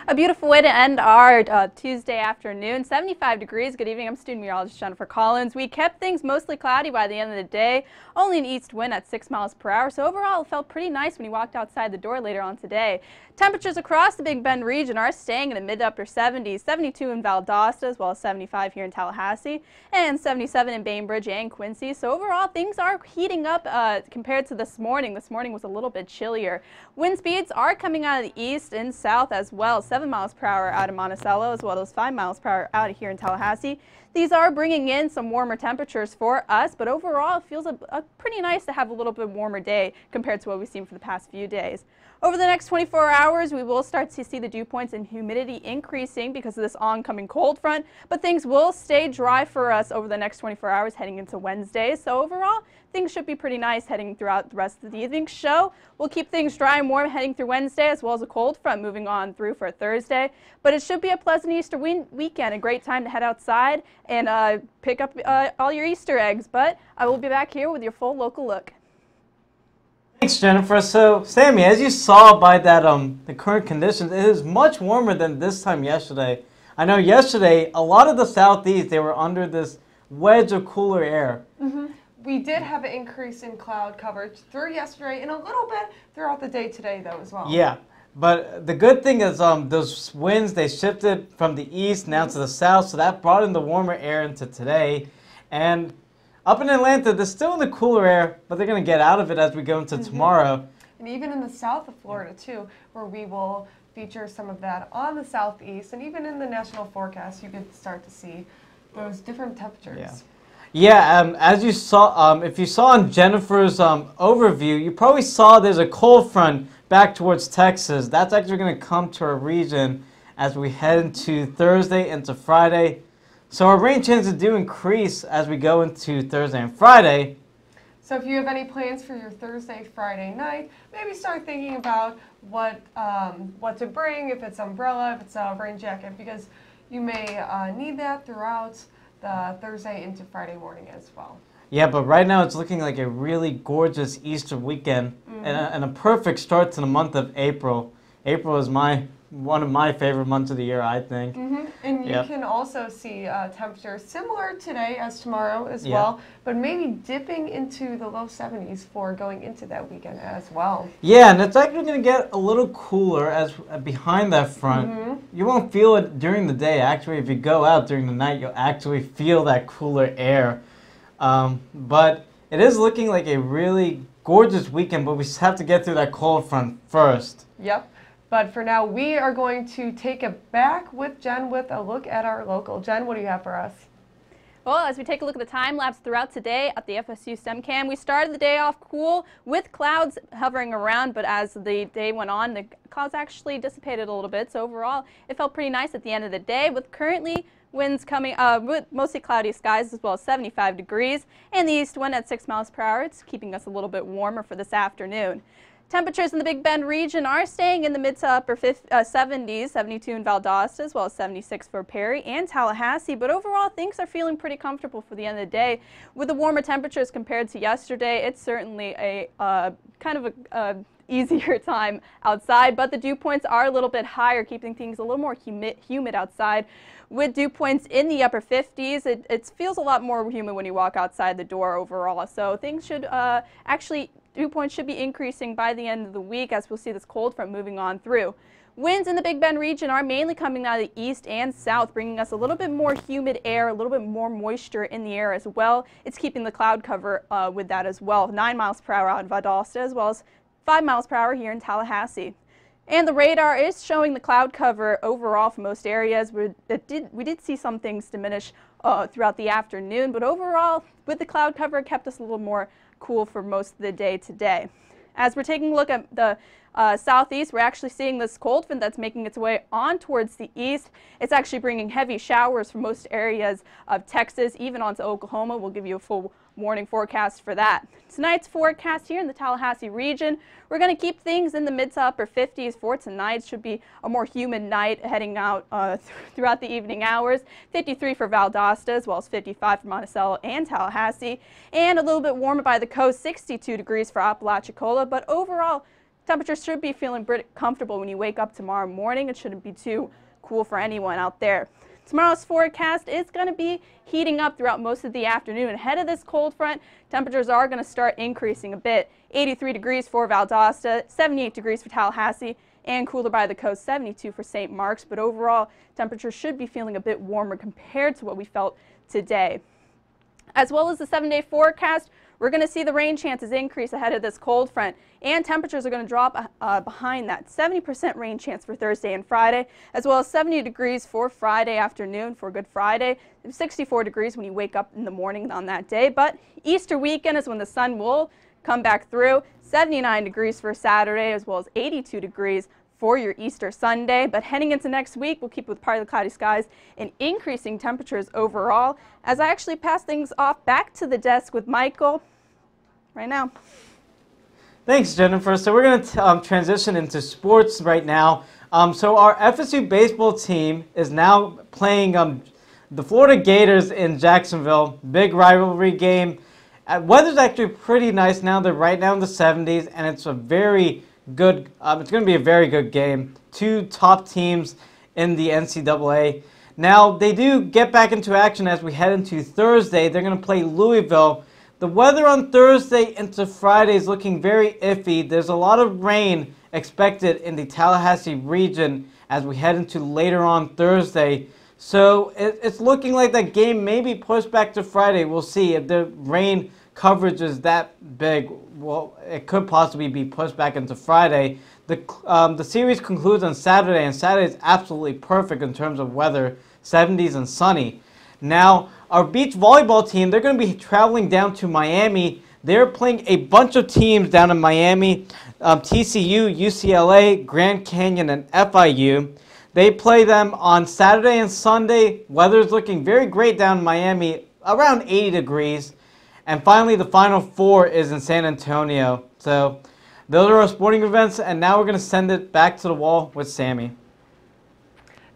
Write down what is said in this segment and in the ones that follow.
A beautiful way to end our Tuesday afternoon. 75 degrees. Good evening. I'm student meteorologist Jennifer Collins. We kept things mostly cloudy by the end of the day. Only an east wind at 6 miles per hour. So overall, it felt pretty nice when you walked outside the door later on today. Temperatures across the Big Bend region are staying in the mid to upper 70s. 72 in Valdosta as well as 75 here in Tallahassee and 77 in Bainbridge and Quincy. So overall, things are heating up compared to this morning. This morning was a little bit chillier. Wind speeds are coming out of the east and south as well. 7 miles per hour out of Monticello as well as 5 miles per hour out of here in Tallahassee. These are bringing in some warmer temperatures for us, but overall it feels pretty nice to have a little bit warmer day compared to what we've seen for the past few days. Over the next 24 hours, we will start to see the dew points and humidity increasing because of this oncoming cold front, but things will stay dry for us over the next 24 hours heading into Wednesday. So overall, things should be pretty nice heading throughout the rest of the evening show. We'll keep things dry and warm heading through Wednesday as well as a cold front moving on through for Thursday. But it should be a pleasant Easter weekend, a great time to head outside and pick up all your Easter eggs. But I will be back here with your full local look. Thanks, Jennifer. So, Sammy, as you saw by that the current conditions, it is much warmer than this time yesterday. I know yesterday, a lot of the southeast, they were under this wedge of cooler air. We did have an increase in cloud coverage through yesterday and a little bit throughout the day today, though, as well. Yeah, but the good thing is those winds, they shifted from the east now to the south, so that brought in the warmer air into today. And up in Atlanta, they're still in the cooler air, but they're going to get out of it as we go into tomorrow. And even in the south of Florida, too, where we will feature some of that on the southeast, and even in the national forecast, you can start to see those different temperatures. Yeah, as you saw, if you saw in Jennifer's overview, you probably saw there's a cold front back towards Texas. That's actually going to come to our region as we head into Thursday into Friday. So our rain chances do increase as we go into Thursday and Friday. So if you have any plans for your Thursday, Friday night, maybe start thinking about what to bring, if it's umbrella, if it's a rain jacket, because you may need that throughout the Thursday into Friday morning as well. Yeah, but right now it's looking like a really gorgeous Easter weekend and a perfect start to the month of April. April is one of my favorite months of the year, I think. And you can also see temperatures similar today as tomorrow as well, but maybe dipping into the low 70s for going into that weekend as well. Yeah, and it's actually going to get a little cooler as behind that front. You won't feel it during the day. Actually, if you go out during the night, you'll actually feel that cooler air. But it is looking like a really gorgeous weekend, but we just have to get through that cold front first. Yep. But for now, we are going to take it back with Jen with a look at our local. Jen, what do you have for us? Well, as we take a look at the time lapse throughout today at the FSU STEM Cam, we started the day off cool with clouds hovering around, but as the day went on, the clouds actually dissipated a little bit. So overall, it felt pretty nice at the end of the day with currently winds coming with mostly cloudy skies as well as 75 degrees and the east wind at 6 miles per hour. It's keeping us a little bit warmer for this afternoon. Temperatures in the Big Bend region are staying in the mid to upper 70s, 72 in Valdosta as well as 76 for Perry and Tallahassee. But overall, things are feeling pretty comfortable for the end of the day. With the warmer temperatures compared to yesterday, it's certainly a kind of a easier time outside, but the dew points are a little bit higher, keeping things a little more humid outside. With dew points in the upper 50s, it feels a lot more humid when you walk outside the door overall. So things should dew points should be increasing by the end of the week as we'll see this cold front moving on through. Winds in the Big Bend region are mainly coming out of the east and south, bringing us a little bit more humid air, a little bit more moisture in the air as well. It's keeping the cloud cover with that as well. 9 miles per hour out in Valdosta as well as 5 miles per hour here in Tallahassee. And the radar is showing the cloud cover overall for most areas. We did see some things diminish throughout the afternoon, but overall, with the cloud cover, it kept us a little more cool for most of the day today. As we're taking a look at the southeast, we're actually seeing this cold front that's making its way on towards the east. It's actually bringing heavy showers for most areas of Texas, even onto Oklahoma. We'll give you a full morning forecast for that. Tonight's forecast here in the Tallahassee region, we're going to keep things in the mid to upper 50s for tonight. Should be a more humid night heading out throughout the evening hours. 53 for Valdosta as well as 55 for Monticello and Tallahassee. And a little bit warmer by the coast, 62 degrees for Apalachicola. But overall, temperatures should be feeling pretty comfortable when you wake up tomorrow morning. It shouldn't be too cool for anyone out there. Tomorrow's forecast is going to be heating up throughout most of the afternoon. Ahead of this cold front, temperatures are going to start increasing a bit. 83 degrees for Valdosta, 78 degrees for Tallahassee, and cooler by the coast, 72 for St. Mark's. But overall, temperatures should be feeling a bit warmer compared to what we felt today. As well as the 7-day forecast, we're going to see the rain chances increase ahead of this cold front, and temperatures are going to drop behind that. 70% rain chance for Thursday and Friday, as well as 70 degrees for Friday afternoon for Good Friday, 64 degrees when you wake up in the morning on that day. But Easter weekend is when the sun will come back through. 79 degrees for Saturday, as well as 82 degrees for your Easter Sunday. But heading into next week, we'll keep with partly cloudy skies and increasing temperatures overall. As I actually pass things off back to the desk with Michael right now. Thanks, Jennifer. So we're going to transition into sports right now. So our FSU baseball team is now playing the Florida Gators in Jacksonville. Big rivalry game. Weather's actually pretty nice now. They're right now in the 70s, and it's a very good. It's going to be a very good game. Two top teams in the NCAA. Now they do get back into action as we head into Thursday. They're going to play Louisville. The weather on Thursday into Friday is looking very iffy. There's a lot of rain expected in the Tallahassee region as we head into later on Thursday. So it's looking like that game may be pushed back to Friday. We'll see if the rain coverage is that big. Well, it could possibly be pushed back into Friday. The series concludes on Saturday, and Saturday is absolutely perfect in terms of weather, 70s and sunny. Now, our beach volleyball team, they're going to be traveling down to Miami. They're playing a bunch of teams down in Miami, TCU, UCLA, Grand Canyon, and FIU. They play them on Saturday and Sunday. Weather's looking very great down in Miami, around 80 degrees. And finally, the Final Four is in San Antonio. So those are our sporting events, and now we're going to send it back to the wall with Sammy.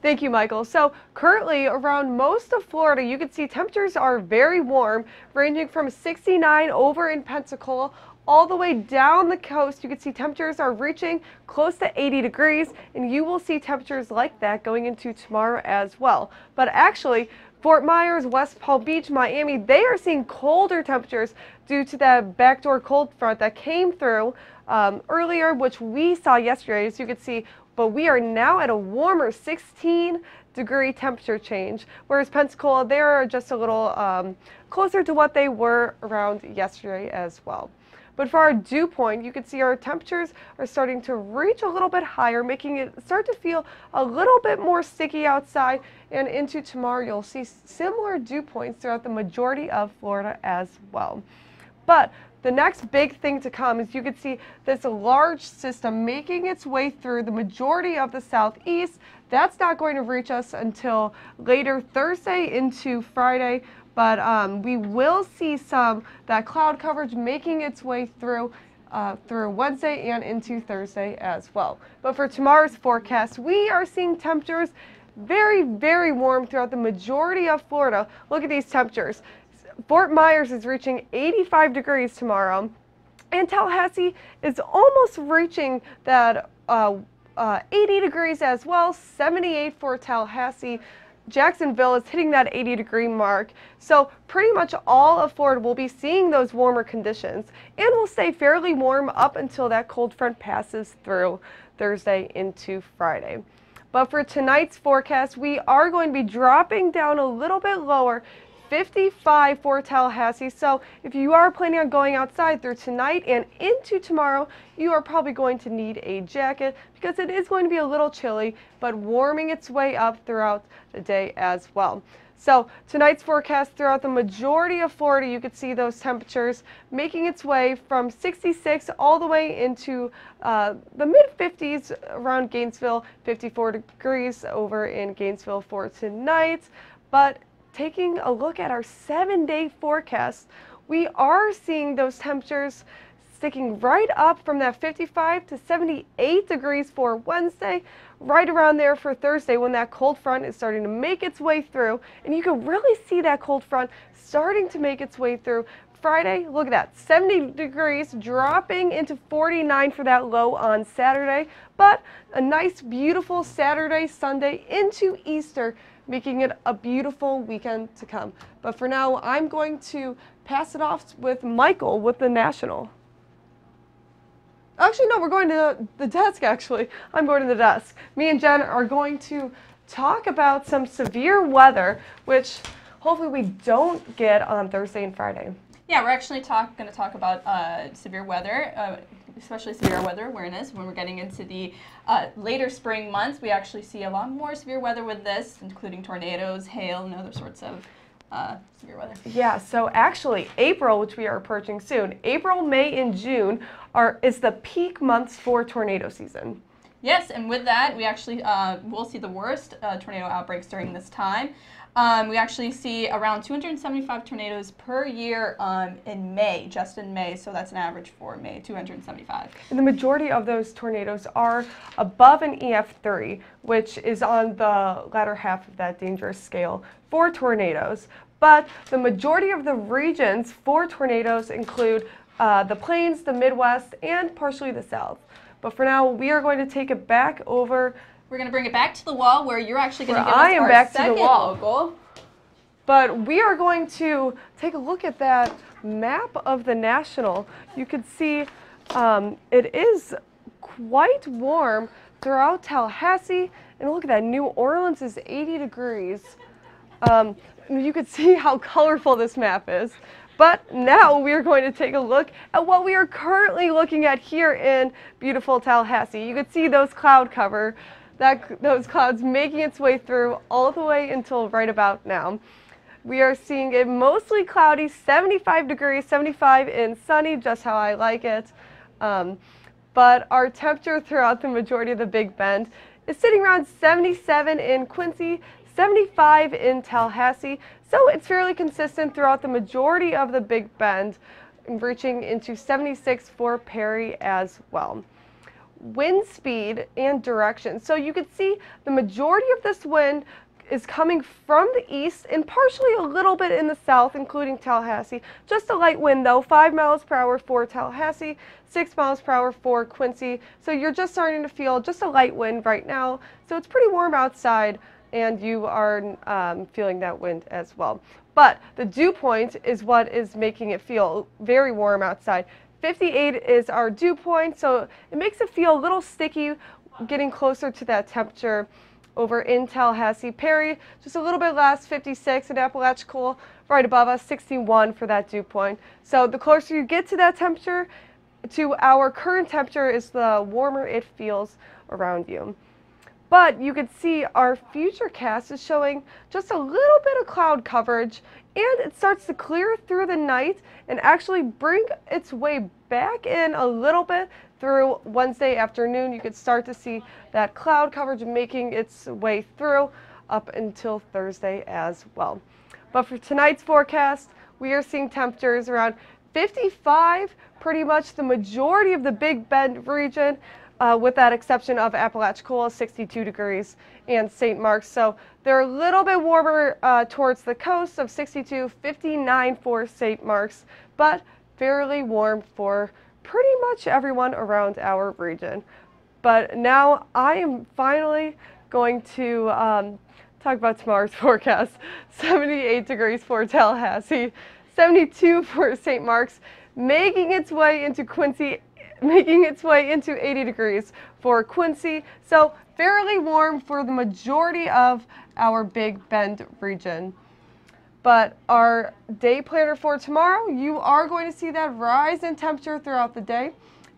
Thank you, Michael. So currently around most of Florida, you can see temperatures are very warm, ranging from 69 over in Pensacola all the way down the coast. You can see temperatures are reaching close to 80 degrees, and you will see temperatures like that going into tomorrow as well. But actually, Fort Myers, West Palm Beach, Miami, they are seeing colder temperatures due to that backdoor cold front that came through earlier, which we saw yesterday, as you can see. But we are now at a warmer 16-degree temperature change, whereas Pensacola, they're just a little closer to what they were around yesterday as well. But for our dew point, you can see our temperatures are starting to reach a little bit higher, making it start to feel a little bit more sticky outside. And into tomorrow, you'll see similar dew points throughout the majority of Florida as well. But the next big thing to come is you can see this large system making its way through the majority of the southeast. That's not going to reach us until later Thursday into Friday, but we will see that cloud coverage making its way through Wednesday and into Thursday as well. But for tomorrow's forecast, we are seeing temperatures very, very warm throughout the majority of Florida. Look at these temperatures. Fort Myers is reaching 85 degrees tomorrow, and Tallahassee is almost reaching that 80 degrees as well, 78 for Tallahassee. Jacksonville is hitting that 80-degree mark. So pretty much all of Florida will be seeing those warmer conditions, and will stay fairly warm up until that cold front passes through Thursday into Friday. But for tonight's forecast, we are going to be dropping down a little bit lower, 55 for Tallahassee. So if you are planning on going outside through tonight and into tomorrow, you are probably going to need a jacket because it is going to be a little chilly, but warming its way up throughout the day as well. So tonight's forecast throughout the majority of Florida, you could see those temperatures making its way from 66 all the way into the mid-50s around Gainesville, 54 degrees over in Gainesville for tonight. But taking a look at our 7-day forecast, we are seeing those temperatures sticking right up from that 55 to 78 degrees for Wednesday, right around there for Thursday when that cold front is starting to make its way through. And you can really see that cold front starting to make its way through. Friday, look at that, 70 degrees, dropping into 49 for that low on Saturday. But a nice, beautiful Saturday, Sunday into Easter, making it a beautiful weekend to come. But for now, I'm going to pass it off with Michael with the National. Actually, no, we're going to the desk, actually. I'm going to the desk. Me and Jen are going to talk about some severe weather, which hopefully we don't get on Thursday and Friday. Yeah, we're actually going to talk about severe weather, especially severe weather awareness. When we're getting into the later spring months, we actually see a lot more severe weather with this, including tornadoes, hail, and other sorts of severe weather. Yeah, so actually April, which we are approaching soon, April, May, and June is the peak months for tornado season. Yes, and with that, we actually will see the worst tornado outbreaks during this time. We actually see around 275 tornadoes per year in May, just in May, so that's an average for May, 275. And the majority of those tornadoes are above an EF3, which is on the latter half of that dangerous scale for tornadoes. But the majority of the regions for tornadoes include the Plains, the Midwest, and partially the South. But for now, we are going to take it back over. We're going to bring it back to the wall where you're actually going to give us our second local. But we are going to take a look at that map of the National. You can see it is quite warm throughout Tallahassee. And look at that, New Orleans is 80 degrees. You can see how colorful this map is. But now we are going to take a look at what we are currently looking at here in beautiful Tallahassee. You can see those cloud cover, those clouds making its way through all the way until right about now. We are seeing it mostly cloudy, 75 degrees, 75 and sunny, just how I like it. But our temperature throughout the majority of the Big Bend is sitting around 77 in Quincy, 75 in Tallahassee. So it's fairly consistent throughout the majority of the Big Bend, reaching into 76 for Perry as well. Wind speed and direction. So you can see the majority of this wind is coming from the east and partially a little bit in the south, including Tallahassee. Just a light wind though, 5 miles per hour for Tallahassee, 6 miles per hour for Quincy. So you're just starting to feel just a light wind right now. So it's pretty warm outside, and you are feeling that wind as well. But the dew point is what is making it feel very warm outside. 58 is our dew point, so it makes it feel a little sticky getting closer to that temperature over in Tallahassee. Perry, just a little bit less, 56, and Apalachicola right above us, 61 for that dew point. So the closer you get to that temperature, to our current temperature, is the warmer it feels around you. But you can see our future cast is showing just a little bit of cloud coverage, and it starts to clear through the night and actually bring its way back in a little bit through Wednesday afternoon. You could start to see that cloud coverage making its way through up until Thursday as well. But for tonight's forecast, we are seeing temperatures around 55, pretty much the majority of the Big Bend region, with that exception of Apalachicola, 62 degrees, and St. Mark's. So they're a little bit warmer towards the coast of 62, 59 for St. Mark's, but fairly warm for pretty much everyone around our region. But now I am finally going to talk about tomorrow's forecast. 78 degrees for Tallahassee, 72 for St. Mark's, making its way into Quincy, making its way into 80 degrees for Quincy. So fairly warm for the majority of our Big Bend region. But our day planner for tomorrow, you are going to see that rise in temperature throughout the day.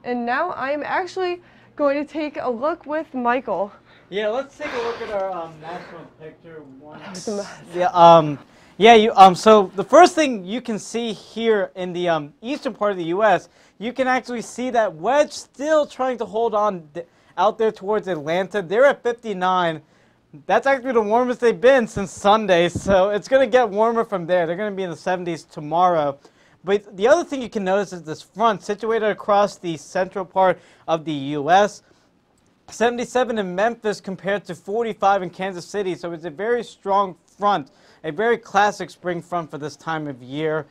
And now I am actually going to take a look with Michael. Yeah, let's take a look at our national picture. So the first thing you can see here in the eastern part of the U.S., you can actually see that wedge still trying to hold on out there towards Atlanta. They're at 59. That's actually the warmest they've been since Sunday, so it's going to get warmer from there. They're going to be in the 70s tomorrow. But the other thing you can notice is this front situated across the central part of the U.S. 77 in Memphis compared to 45 in Kansas City. So it's a very strong front, a very classic spring front for this time of year.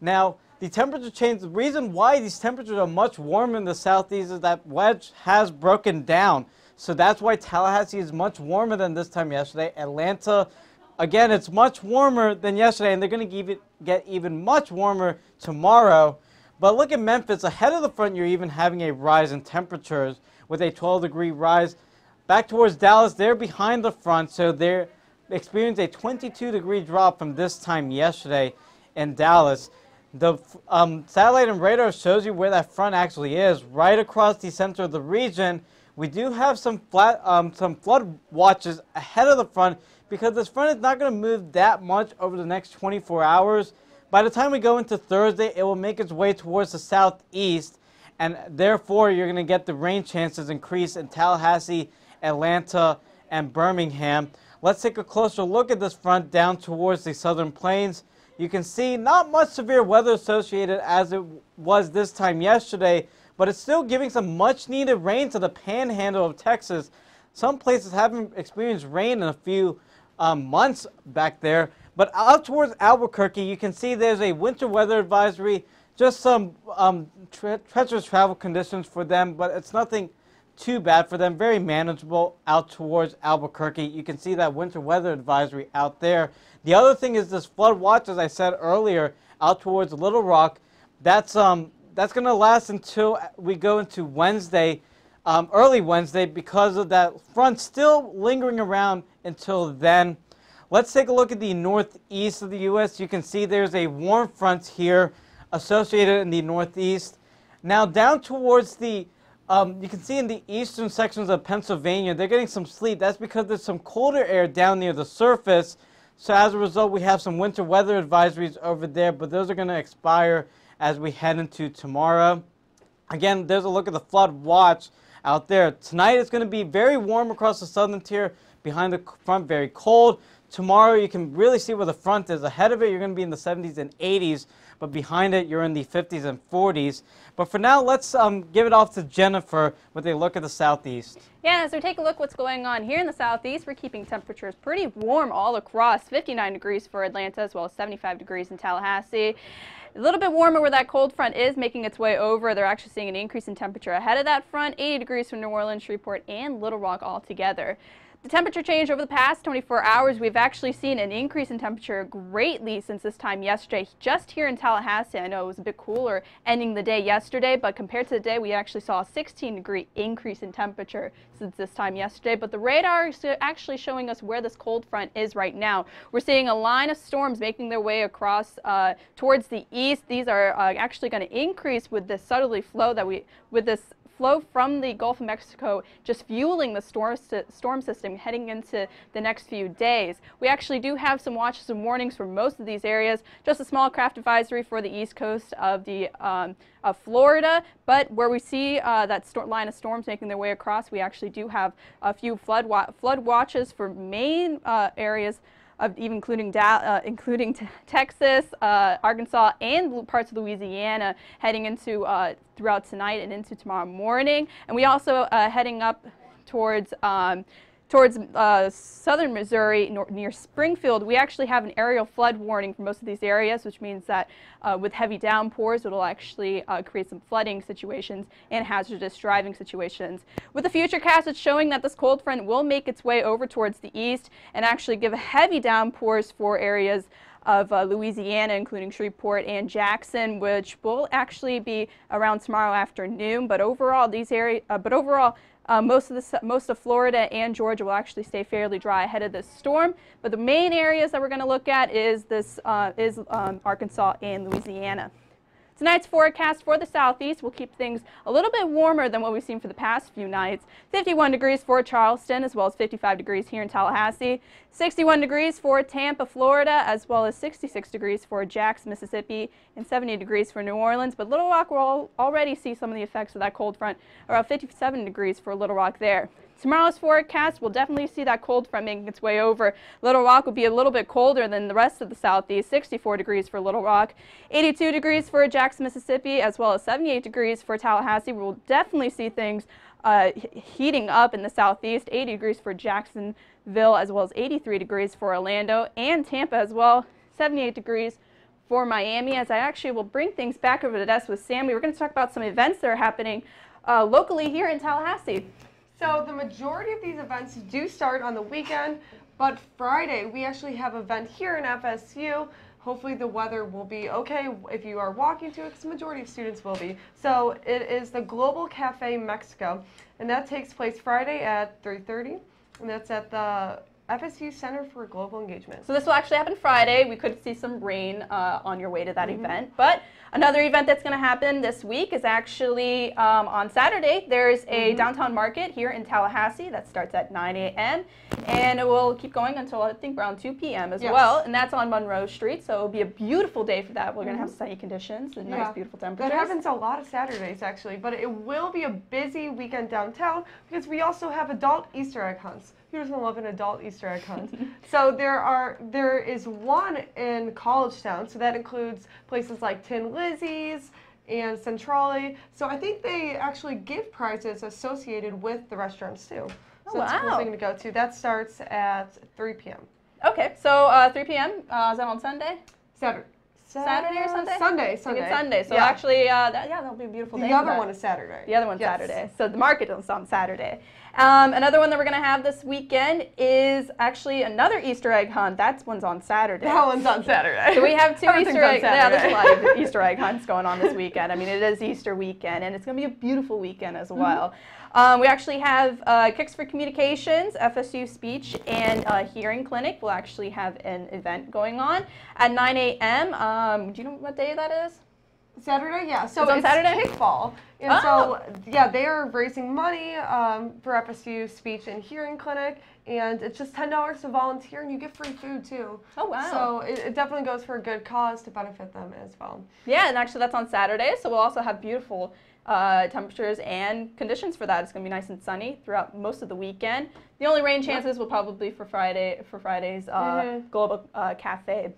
Now, the temperature change, the reason why these temperatures are much warmer in the southeast is that wedge has broken down. So that's why Tallahassee is much warmer than this time yesterday. Atlanta, again, it's much warmer than yesterday, and they're going to get even much warmer tomorrow. But look at Memphis. Ahead of the front, you're even having a rise in temperatures with a 12-degree rise. Back towards Dallas, they're behind the front, so they're experiencing a 22-degree drop from this time yesterday in Dallas. The satellite and radar shows you where that front actually is, right across the center of the region. We do have some flood watches ahead of the front because this front is not going to move that much over the next 24 hours. By the time we go into Thursday, it will make its way towards the southeast, and therefore you're going to get the rain chances increase in Tallahassee, Atlanta, and Birmingham. Let's take a closer look at this front down towards the southern plains. You can see not much severe weather associated as it was this time yesterday, but it's still giving some much needed rain to the panhandle of Texas. Some places haven't experienced rain in a few months back there. But out towards Albuquerque, you can see there's a winter weather advisory, just some treacherous travel conditions for them, but it's nothing too bad for them, very manageable out towards Albuquerque. You can see that winter weather advisory out there. The other thing is this flood watch, as I said earlier, out towards Little Rock. That's going to last until we go into Wednesday, early Wednesday, because of that front still lingering around until then. Let's take a look at the northeast of the U.S. You can see there's a warm front here associated in the northeast. Now down towards the, you can see in the eastern sections of Pennsylvania, they're getting some sleet. That's because there's some colder air down near the surface. So as a result, we have some winter weather advisories over there, but those are going to expire as we head into tomorrow. Again, there's a look at the flood watch out there. Tonight it's going to be very warm across the southern tier. Behind the front, very cold. Tomorrow you can really see where the front is. Ahead of it, you're going to be in the 70s and 80s, but behind it, you're in the 50s and 40s. But for now, let's give it off to Jennifer with a look at the southeast. Yeah, as we take a look what's going on here in the southeast, we're keeping temperatures pretty warm all across. 59 degrees for Atlanta as well as 75 degrees in Tallahassee. A little bit warmer where that cold front is making its way over. They're actually seeing an increase in temperature ahead of that front. 80 degrees for New Orleans, Shreveport, and Little Rock altogether. The temperature change over the past 24 hours, we've actually seen an increase in temperature greatly since this time yesterday. Just here in Tallahassee, I know it was a bit cooler ending the day yesterday, but compared to the day, we actually saw a 16-degree increase in temperature since this time yesterday. But the radar is actually showing us where this cold front is right now. We're seeing a line of storms making their way across towards the east. These are actually going to increase with this southerly flow with this flow from the Gulf of Mexico, just fueling the storm system heading into the next few days. We actually do have some watches and warnings for most of these areas, just a small craft advisory for the east coast of Florida, but where we see that line of storms making their way across, we actually do have a few flood watches for main areas even including Texas, Arkansas, and parts of Louisiana heading into throughout tonight and into tomorrow morning. And we also heading up towards southern Missouri near Springfield. We actually have an aerial flood warning for most of these areas, which means that with heavy downpours, it'll actually create some flooding situations and hazardous driving situations. With the futurecast, it's showing that this cold front will make its way over towards the east and actually give heavy downpours for areas of Louisiana, including Shreveport and Jackson, which will actually be around tomorrow afternoon. But overall, most of Florida and Georgia will actually stay fairly dry ahead of this storm. But the main areas that we're going to look at is Arkansas and Louisiana. Tonight's forecast for the southeast will keep things a little bit warmer than what we've seen for the past few nights. 51 degrees for Charleston, as well as 55 degrees here in Tallahassee. 61 degrees for Tampa, Florida, as well as 66 degrees for Jackson, Mississippi, and 70 degrees for New Orleans. But Little Rock will already see some of the effects of that cold front, around 57 degrees for Little Rock there. Tomorrow's forecast, we'll definitely see that cold front making its way over. Little Rock will be a little bit colder than the rest of the southeast, 64 degrees for Little Rock, 82 degrees for Jackson, Mississippi, as well as 78 degrees for Tallahassee. We'll definitely see things heating up in the southeast, 80 degrees for Jacksonville, as well as 83 degrees for Orlando and Tampa as well, 78 degrees for Miami. As I actually will bring things back over to the desk with Sammy, we're going to talk about some events that are happening locally here in Tallahassee. So the majority of these events do start on the weekend, but Friday we actually have an event here in FSU. Hopefully the weather will be okay if you are walking to it, because the majority of students will be. So it is the Global Cafe Mexico, and that takes place Friday at 3:30, and that's at the FSU Center for Global Engagement. So this will actually happen Friday. We could see some rain on your way to that event. But another event that's going to happen this week is actually on Saturday. There's a downtown market here in Tallahassee that starts at 9 a.m. and it will keep going until I think around 2 p.m. as well. And that's on Monroe Street. So it'll be a beautiful day for that. We're going to have sunny conditions and nice, beautiful temperatures. That happens a lot of Saturdays actually, but it will be a busy weekend downtown because we also have adult Easter egg hunts. Who doesn't love an adult Easter egg hunt? So there is one in College Town, so that includes places like Tin Lizzie's and Centrale. So I think they actually give prizes associated with the restaurants too. So that's a cool thing to go to. That starts at 3 p.m. Okay, so 3 p.m. Is that on Sunday? Saturday. Saturday or Sunday? Sunday. I think it's Sunday. So actually, that'll be a beautiful day. The other one is Saturday. The other one's Saturday. So the market is on Saturday. Another one that we're going to have this weekend is actually another Easter egg hunt. That one's on Saturday. That one's on Saturday. So we have two Easter egg. Yeah, there's a lot of Easter egg hunts going on this weekend. I mean, it is Easter weekend, and it's going to be a beautiful weekend as well. We actually have Kicks for Communications, FSU Speech and Hearing Clinic. We'll actually have an event going on at 9 a.m. Do you know what day that is? Saturday, yeah. So it's on Saturday? Kickball. And so, yeah, they are raising money for FSU Speech and Hearing Clinic, and it's just $10 to volunteer, and you get free food, too. Oh, wow. So it definitely goes for a good cause to benefit them as well. Yeah, and actually that's on Saturday, so we'll also have beautiful temperatures and conditions for that. It's going to be nice and sunny throughout most of the weekend. The only rain chances will probably be for Friday's Global Cafe.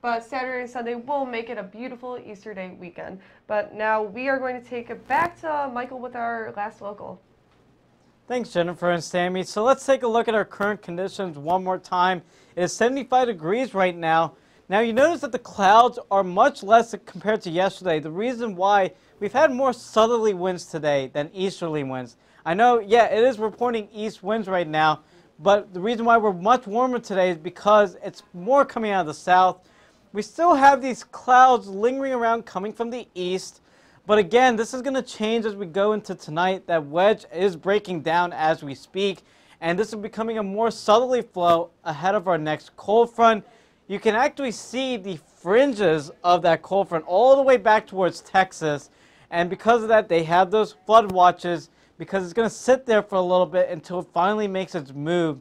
But Saturday and Sunday will make it a beautiful Easter Day weekend. But now we are going to take it back to Michael with our last local. Thanks, Jennifer and Sammy. So let's take a look at our current conditions one more time. It is 75 degrees right now. Now you notice that the clouds are much less compared to yesterday. The reason why, we've had more southerly winds today than easterly winds. I know, yeah, it is reporting east winds right now, but the reason why we're much warmer today is because it's more coming out of the south. We still have these clouds lingering around coming from the east, but again, this is going to change as we go into tonight. That wedge is breaking down as we speak, and this is becoming a more southerly flow ahead of our next cold front. You can actually see the fringes of that cold front all the way back towards Texas, and because of that, they have those flood watches because it's going to sit there for a little bit until it finally makes its move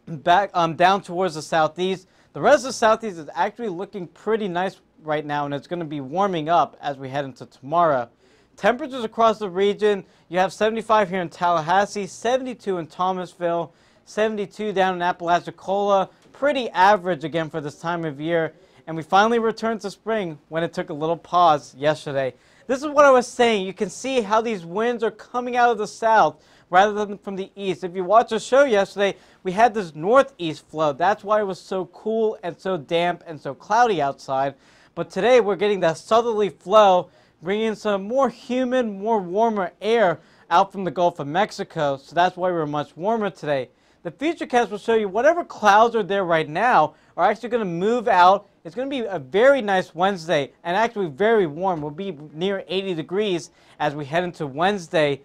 back down towards the southeast. The rest of the southeast is actually looking pretty nice right now, and it's going to be warming up as we head into tomorrow. Temperatures across the region, you have 75 here in Tallahassee, 72 in Thomasville, 72 down in Apalachicola. Pretty average again for this time of year. And we finally returned to spring when it took a little pause yesterday. This is what I was saying. You can see how these winds are coming out of the south rather than from the east. If you watched the show yesterday, we had this northeast flow. That's why it was so cool and so damp and so cloudy outside. But today we're getting that southerly flow, bringing some more humid, more warmer air out from the Gulf of Mexico. So that's why we're much warmer today. The Futurecast will show you whatever clouds are there right now are actually going to move out. It's going to be a very nice Wednesday and actually very warm. We'll be near 80 degrees as we head into Wednesday.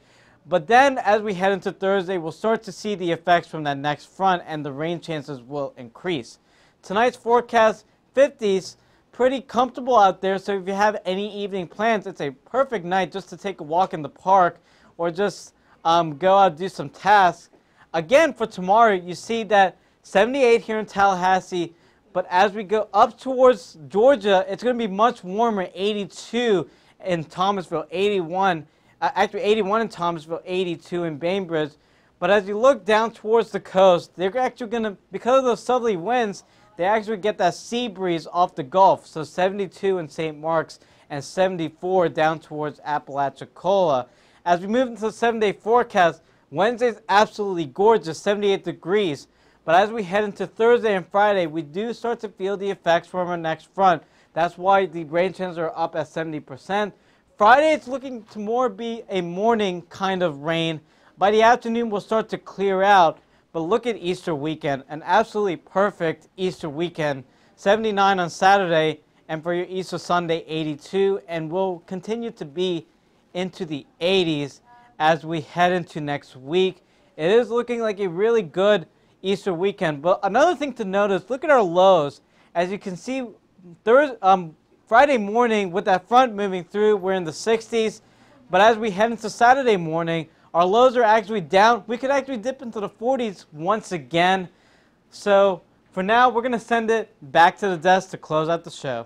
But then as we head into Thursday, we'll start to see the effects from that next front and the rain chances will increase. Tonight's forecast, 50s, pretty comfortable out there. So if you have any evening plans, it's a perfect night just to take a walk in the park or just go out and do some tasks. Again, for tomorrow, you see that 78 here in Tallahassee, but as we go up towards Georgia, it's going to be much warmer, 82 in Thomasville, 81. Actually, 81 in Thomasville, 82 in Bainbridge. But as you look down towards the coast, they're actually going to, because of those southerly winds, they actually get that sea breeze off the Gulf. So 72 in St. Mark's and 74 down towards Apalachicola. As we move into the 7-day forecast, Wednesday's absolutely gorgeous, 78 degrees. But as we head into Thursday and Friday, we do start to feel the effects from our next front. That's why the rain chances are up at 70%. Friday, it's looking to more be a morning kind of rain. By the afternoon, we'll start to clear out. But look at Easter weekend, an absolutely perfect Easter weekend. 79 on Saturday, and for your Easter Sunday, 82. And we'll continue to be into the 80s as we head into next week. It is looking like a really good Easter weekend. But another thing to notice, look at our lows. As you can see, Friday morning, with that front moving through, we're in the 60s. But as we head into Saturday morning, our lows are actually down. We could actually dip into the 40s once again. So for now, we're going to send it back to the desk to close out the show.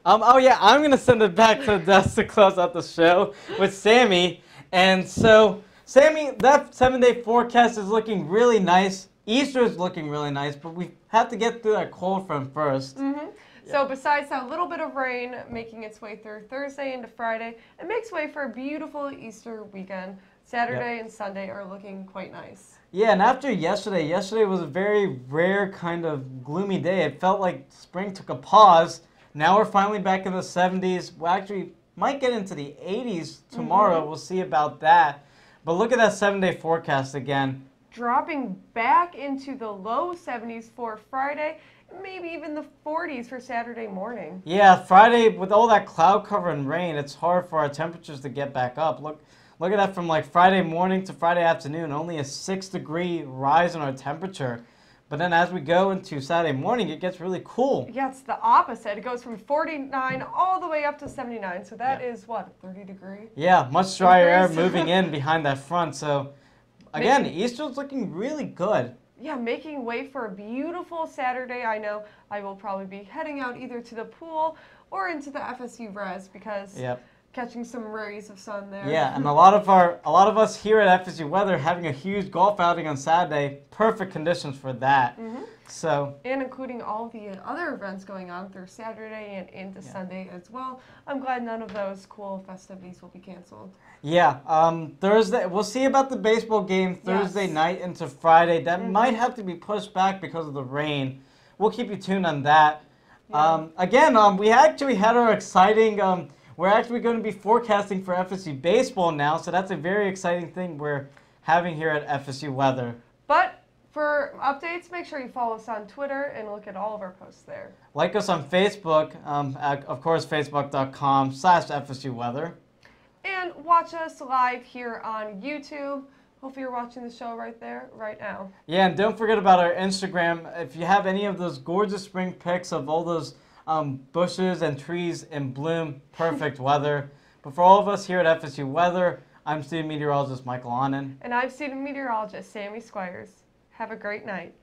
Oh yeah, I'm going to send it back to the desk to close out the show with Sammy. And so, Sammy, that 7-day forecast is looking really nice. Easter is looking really nice, but we have to get through that cold front first. Mm-hmm. So besides that little bit of rain making its way through Thursday into Friday, it makes way for a beautiful Easter weekend. Saturday and Sunday are looking quite nice. Yeah, and after yesterday was a very rare kind of gloomy day. It felt like spring took a pause. Now we're finally back in the 70s. We actually might get into the 80s tomorrow. Mm-hmm. We'll see about that. But look at that 7-day forecast again. Dropping back into the low 70s for Friday. Maybe even the 40s for Saturday morning. Yeah, Friday, with all that cloud cover and rain, it's hard for our temperatures to get back up. Look at that, from like Friday morning to Friday afternoon, only a 6-degree rise in our temperature. But then as we go into Saturday morning, it gets really cool. Yeah, it's the opposite. It goes from 49 all the way up to 79. So that is, what, 30 degrees? Yeah, much drier air moving in behind that front. So, again, Easter's looking really good. Yeah, making way for a beautiful Saturday. I know I will probably be heading out either to the pool or into the FSU res because catching some rays of sun there. Yeah, and a lot of us here at FSU Weather having a huge golf outing on Saturday. Perfect conditions for that. Mm-hmm. So, and including all the other events going on through Saturday and into Sunday as well. I'm glad none of those cool festivities will be canceled. Yeah, Thursday, we'll see about the baseball game Thursday night into Friday. That might have to be pushed back because of the rain. We'll keep you tuned on that. Yeah. Again, we actually had our exciting, we're actually going to be forecasting for FSU baseball now, so that's a very exciting thing we're having here at FSU Weather. But for updates, make sure you follow us on Twitter and look at all of our posts there. Like us on Facebook, of course, facebook.com/FSU Weather. And watch us live here on YouTube. Hopefully you're watching the show right there, right now. Yeah, and don't forget about our Instagram. If you have any of those gorgeous spring pics of all those bushes and trees in bloom, perfect weather. But for all of us here at FSU Weather, I'm student meteorologist Michael Annan. And I'm student meteorologist Sammy Squires. Have a great night.